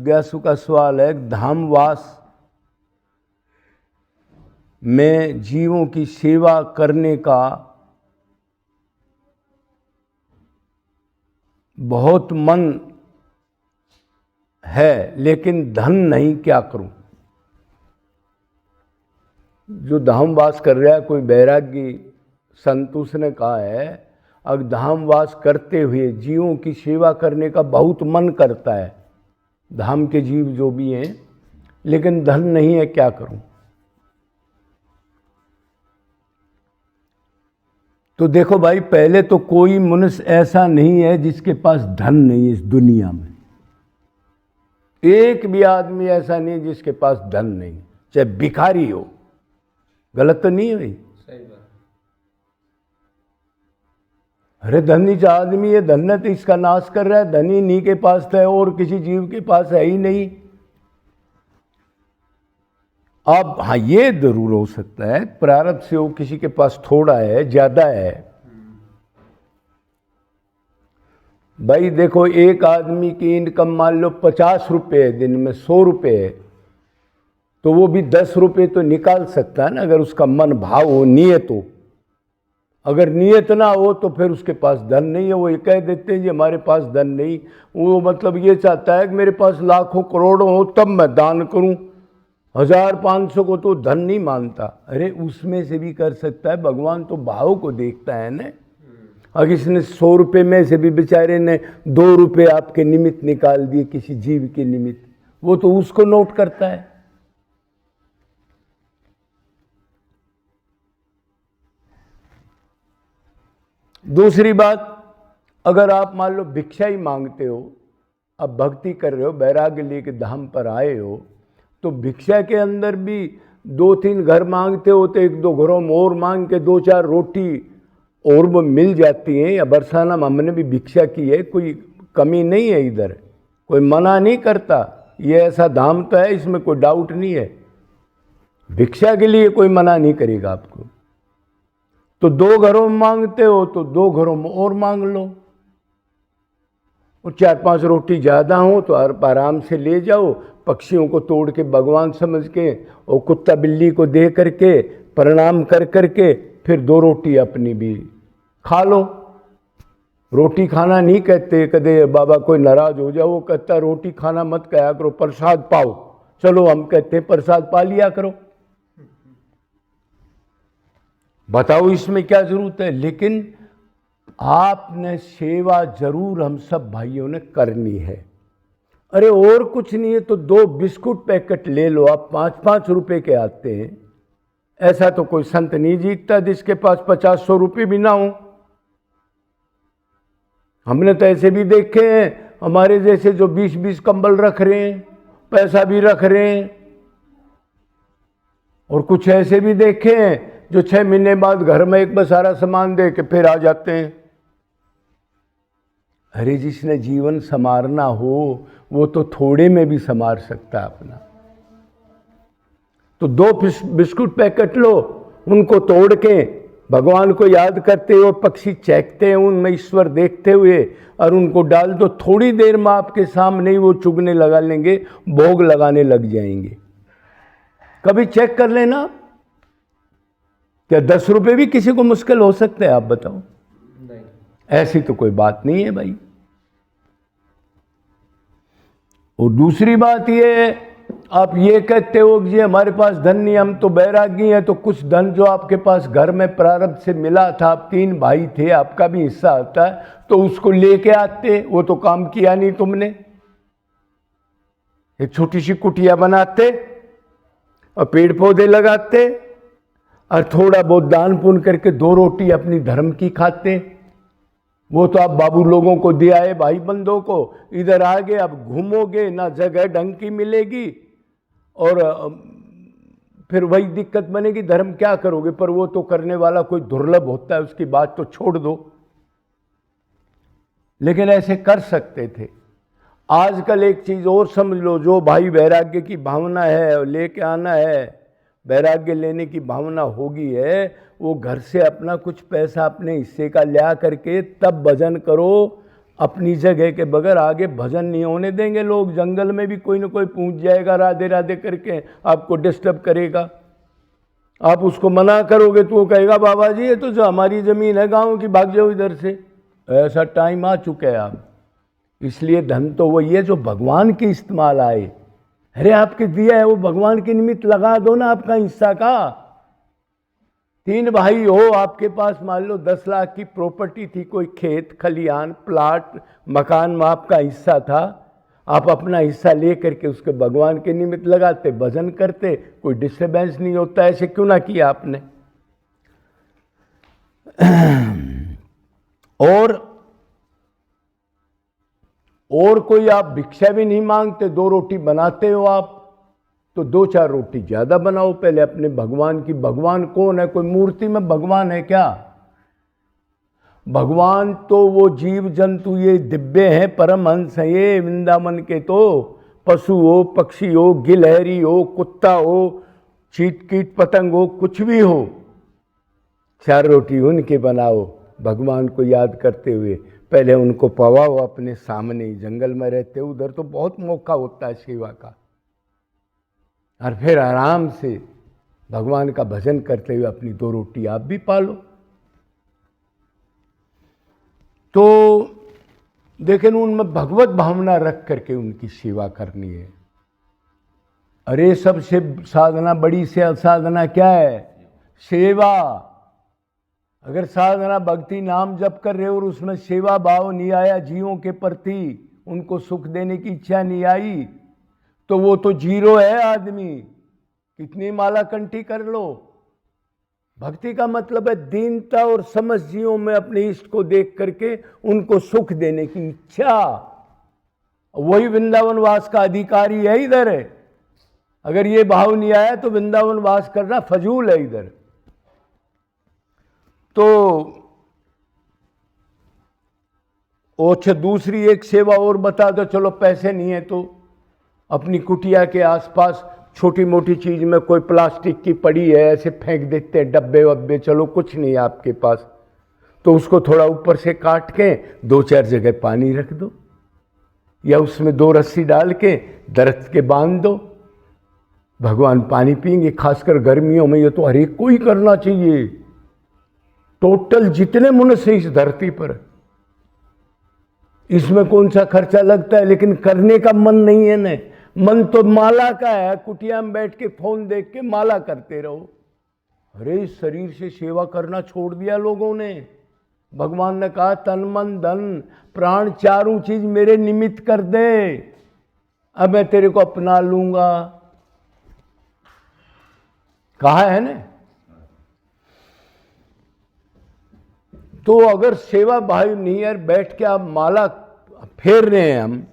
जिज्ञासु का सवाल है, धामवास में जीवों की सेवा करने का बहुत मन है लेकिन धन नहीं, क्या करूं? जो धामवास कर रहा है कोई वैरागी संत, उसने कहा है अब धामवास करते हुए जीवों की सेवा करने का बहुत मन करता है, धाम के जीव जो भी हैं, लेकिन धन नहीं है, क्या करूं? तो देखो भाई, पहले तो कोई मनुष्य ऐसा नहीं है जिसके पास धन नहीं है इस दुनिया में। एक भी आदमी ऐसा नहीं जिसके पास धन नहीं, चाहे भिखारी हो। गलत तो नहीं है भाई? सही बात। अरे धनी जो आदमी है, धन तो इसका नाश कर रहा है, धनी नहीं के पास है और किसी जीव के पास है ही नहीं। अब हाँ, ये जरूर हो सकता है प्रारब्ध से वो किसी के पास थोड़ा है, ज्यादा है। भाई देखो, एक आदमी की इनकम मान लो 50 रुपये, दिन में 100 रुपये है, तो वो भी 10 रुपये तो निकाल सकता है ना, अगर उसका मन भाव हो, नियत हो। अगर नियत ना हो तो फिर उसके पास धन नहीं है। वो ये कह देते हैं जी हमारे पास धन नहीं, वो मतलब ये चाहता है कि मेरे पास लाखों करोड़ों हो तब मैं दान करूं, 1000-500 को तो धन नहीं मानता। अरे उसमें से भी कर सकता है, भगवान तो भाव को देखता है ना। अगर इसने 100 रुपये में से भी बेचारे ने 2 रुपये आपके निमित्त निकाल दिए, किसी जीव के निमित्त, वो तो उसको नोट करता है। दूसरी बात, अगर आप मान लो भिक्षा ही मांगते हो, अब भक्ति कर रहे हो, वैराग्य लेके धाम पर आए हो, तो भिक्षा के अंदर भी 2-3 घर मांगते हो तो 1-2 घरों में और मांग के 2-4 रोटी और वो मिल जाती हैं। या बरसाना में हमने भी भिक्षा की है, कोई कमी नहीं है इधर, कोई मना नहीं करता। ये ऐसा धाम तो है, इसमें कोई डाउट नहीं है, भिक्षा के लिए कोई मना नहीं करेगा आपको। तो 2 घरों में मांगते हो तो 2 घरों में और मांग लो, और 4-5 रोटी ज़्यादा हो तो आराम से ले जाओ, पक्षियों को तोड़ के भगवान समझ के और कुत्ता बिल्ली को दे करके प्रणाम कर करके फिर 2 रोटी अपनी भी खा लो। रोटी खाना नहीं कहते, कदे बाबा कोई नाराज हो जाओ, वो कहता रोटी खाना मत कहा करो, प्रसाद पाओ। चलो हम कहते हैं प्रसाद पा लिया करो, बताओ इसमें क्या जरूरत है। लेकिन आपने सेवा जरूर हम सब भाइयों ने करनी है। अरे और कुछ नहीं है तो 2 बिस्कुट पैकेट ले लो, आप 5-5 रुपए के आते हैं। ऐसा तो कोई संत नहीं जीतता जिसके पास 50-100 रुपये भी ना हो। हमने तो ऐसे भी देखे हैं, हमारे जैसे जो 20-20 कंबल रख रहे हैं, पैसा भी रख रहे हैं, और कुछ ऐसे भी देखे हैं जो 6 महीने बाद घर में एक सारा सामान दे के फिर आ जाते हैं। अरे जिसने जीवन संवारना हो वो तो थोड़े में भी संवार सकता है अपना। तो 2 बिस्कुट पैकेट लो, उनको तोड़ के भगवान को याद करते हुए, पक्षी चहकते हैं उनमें ईश्वर देखते हुए, और उनको डाल दो। थोड़ी देर में आपके सामने ही वो चुगने लगा लेंगे, भोग लगाने लग जाएंगे। कभी चेक कर लेना, क्या 10 रुपये भी किसी को मुश्किल हो सकते हैं? आप बताओ। नहीं, ऐसी तो कोई बात नहीं है भाई। और दूसरी बात ये, आप ये कहते हो कि हमारे पास धन नहीं, हम तो बैरागी हैं, तो कुछ धन जो आपके पास घर में प्रारब्ध से मिला था, आप 3 भाई थे, आपका भी हिस्सा आता है, तो उसको लेके आते। वो तो काम किया नहीं तुमने, एक छोटी सी कुटिया बनाते और पेड़ पौधे लगाते और थोड़ा बहुत दान पुण्य करके 2 रोटी अपनी धर्म की खाते। वो तो आप बाबू लोगों को दे आए, भाई बंधों को। इधर आगे अब घूमोगे ना, जगह ढंग की मिलेगी, और फिर वही दिक्कत बनेगी, धर्म क्या करोगे? पर वो तो करने वाला कोई दुर्लभ होता है, उसकी बात तो छोड़ दो। लेकिन ऐसे कर सकते थे। आजकल एक चीज और समझ लो, जो भाई वैराग्य की भावना है और लेके आना है, वैराग्य लेने की भावना होगी है, वो घर से अपना कुछ पैसा अपने हिस्से का लिया करके तब भजन करो, अपनी जगह के बगैर आगे भजन नहीं होने देंगे लोग। जंगल में भी कोई ना कोई पूछ जाएगा राधे राधे करके, आपको डिस्टर्ब करेगा। आप उसको मना करोगे तो वो कहेगा बाबा जी ये तो जो हमारी ज़मीन है गांव की, भाग जाओ इधर से। ऐसा टाइम आ चुका है आप। इसलिए धन तो वही है जो भगवान के इस्तेमाल आए। अरे आपके दिया है वो भगवान के निमित्त लगा दो ना आपका हिस्सा का। 3 भाई हो, आपके पास मान लो 10 लाख की प्रॉपर्टी थी, कोई खेत खलियान प्लाट मकान में आपका हिस्सा था, आप अपना हिस्सा ले करके उसके भगवान के निमित्त लगाते, भजन करते, कोई डिस्टर्बेंस नहीं होता। ऐसे क्यों ना किया आपने? और कोई आप भिक्षा भी नहीं मांगते, 2 रोटी बनाते हो आप तो 2-4 रोटी ज़्यादा बनाओ पहले अपने भगवान की। भगवान कौन है? कोई मूर्ति में भगवान है क्या? भगवान तो वो जीव जंतु ये दिव्य हैं, परमहंस हैं ये वृंदावन के। तो पशु हो, पक्षी हो, गिलहरी हो, कुत्ता हो, चीट कीट पतंग हो, कुछ भी हो, 4 रोटी उनके बनाओ भगवान को याद करते हुए। पहले उनको पवाओ अपने सामने ही। जंगल में रहते हो उधर तो बहुत मौका होता है सेवा का, और फिर आराम से भगवान का भजन करते हुए अपनी 2 रोटी आप भी पालो। तो लेकिन उनमें भगवत भावना रख करके उनकी सेवा करनी है। अरे सबसे साधना बड़ी से साधना क्या है? सेवा। अगर साधना भक्ति नाम जप कर रहे हो और उसमें सेवा भाव नहीं आया, जीवों के प्रति उनको सुख देने की इच्छा नहीं आई, तो वो तो जीरो है आदमी। कितनी माला कंठी कर लो। भक्ति का मतलब है दीनता और समझ जीवों में अपने इष्ट को देख करके उनको सुख देने की इच्छा। वही वृंदावन वास का अधिकारी है इधर है। अगर ये भाव नहीं आया तो वृंदावन वास करना फजूल है इधर। तो अच्छा दूसरी एक सेवा और बता दो। चलो पैसे नहीं है तो अपनी कुटिया के आसपास छोटी मोटी चीज में कोई प्लास्टिक की पड़ी है, ऐसे फेंक देते हैं डब्बे वब्बे, चलो कुछ नहीं है आपके पास, तो उसको थोड़ा ऊपर से काट के 2-4 जगह पानी रख दो, या उसमें 2 रस्सी डाल के दरख्त के बांध दो। भगवान पानी पिएंगे। खासकर गर्मियों में ये तो हर एक को ही करना चाहिए। टोटल जितने मनुष्य इस धरती पर, इसमें कौन सा खर्चा लगता है, लेकिन करने का मन नहीं है ना। मन तो माला का है। कुटिया में बैठ के फोन देख के माला करते रहो। अरे इस शरीर से सेवा करना छोड़ दिया लोगों ने। भगवान ने कहा तन मन धन प्राण 4 चीज मेरे निमित्त कर दे, अब मैं तेरे को अपना लूंगा। कहा है ना। तो अगर सेवा भाई नहीं है, बैठ के आप माला फेर रहे हैं हम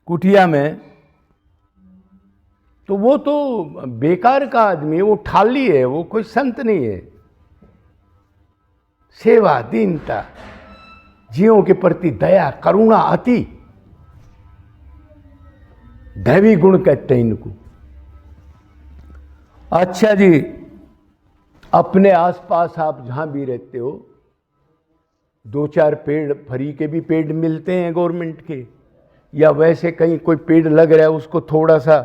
कुटिया में, तो वो तो बेकार का आदमी है, वो ठाली है, वो कोई संत नहीं है। सेवा दीनता, जीवों के प्रति दया करुणा अति, दैवी गुण कहते हैं इनको। अच्छा जी, अपने आसपास आप जहां भी रहते हो 2-4 पेड़, फ्री के भी पेड़ मिलते हैं गवर्नमेंट के, या वैसे कहीं कोई पेड़ लग रहा है उसको थोड़ा सा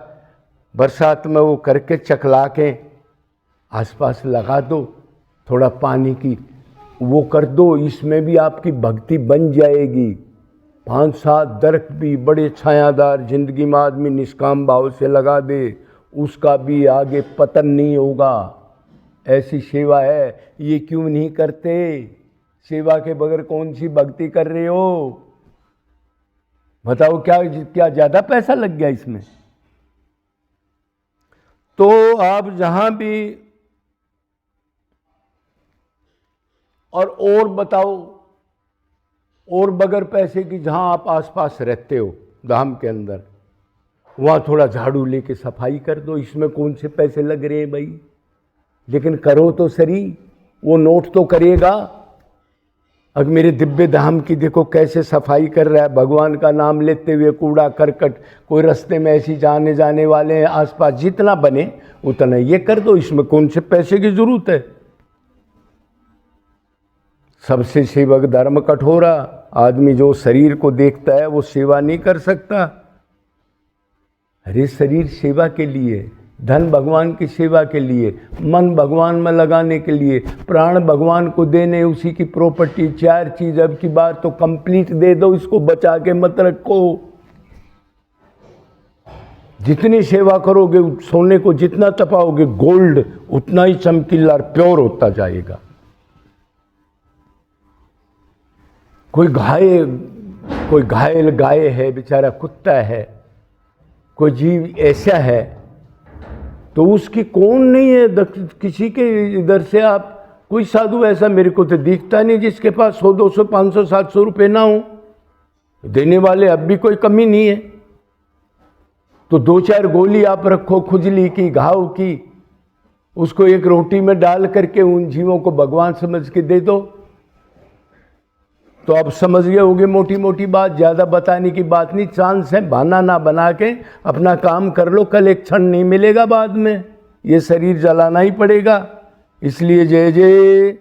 बरसात में वो करके चकला के आसपास लगा दो, थोड़ा पानी की वो कर दो। इसमें भी आपकी भक्ति बन जाएगी। 5-7 दरख्त भी बड़े छायादार जिंदगी में आदमी निष्काम भाव से लगा दे, उसका भी आगे पतन नहीं होगा। ऐसी सेवा है। ये क्यों नहीं करते? सेवा के बगैर कौन सी भक्ति कर रहे हो? बताओ क्या ज्यादा पैसा लग गया इसमें? तो आप जहां भी और बताओ, और बगैर पैसे की जहां आप आसपास रहते हो धाम के अंदर, वहां थोड़ा झाड़ू लेके सफाई कर दो। इसमें कौन से पैसे लग रहे हैं भाई? लेकिन करो तो सही, वो नोट तो करेगा। अब मेरे दिव्य धाम की देखो कैसे सफाई कर रहा है, भगवान का नाम लेते हुए। कूड़ा करकट कोई रास्ते में ऐसी जाने वाले हैं आसपास, जितना बने उतना ये कर दो। इसमें कौन से पैसे की जरूरत है? सबसे सेवक धर्म कठोरा। आदमी जो शरीर को देखता है वो सेवा नहीं कर सकता। अरे शरीर सेवा के लिए, धन भगवान की सेवा के लिए, मन भगवान में लगाने के लिए, प्राण भगवान को देने, उसी की प्रॉपर्टी। 4 चीज अब की बार तो कंप्लीट दे दो, इसको बचा के मत रखो। जितनी सेवा करोगे, सोने को जितना तपाओगे गोल्ड उतना ही चमकीला और प्योर होता जाएगा। कोई घायल गाय है, बेचारा कुत्ता है, कोई जीव ऐसा है तो उसकी कौन नहीं है। किसी के इधर से आप, कोई साधु ऐसा मेरे को तो दिखता नहीं जिसके पास 100, 200, 500, 700 रुपये ना हो। देने वाले अब भी कोई कमी नहीं है। तो 2-4 गोली आप रखो खुजली की, घाव की, उसको एक रोटी में डाल करके उन जीवों को भगवान समझ के दे दो। तो आप समझ गए होगे मोटी मोटी बात, ज़्यादा बताने की बात नहीं। चांस है, बहाना ना बना के अपना काम कर लो, कल एक क्षण नहीं मिलेगा बाद में, ये शरीर जलाना ही पड़ेगा। इसलिए जय जय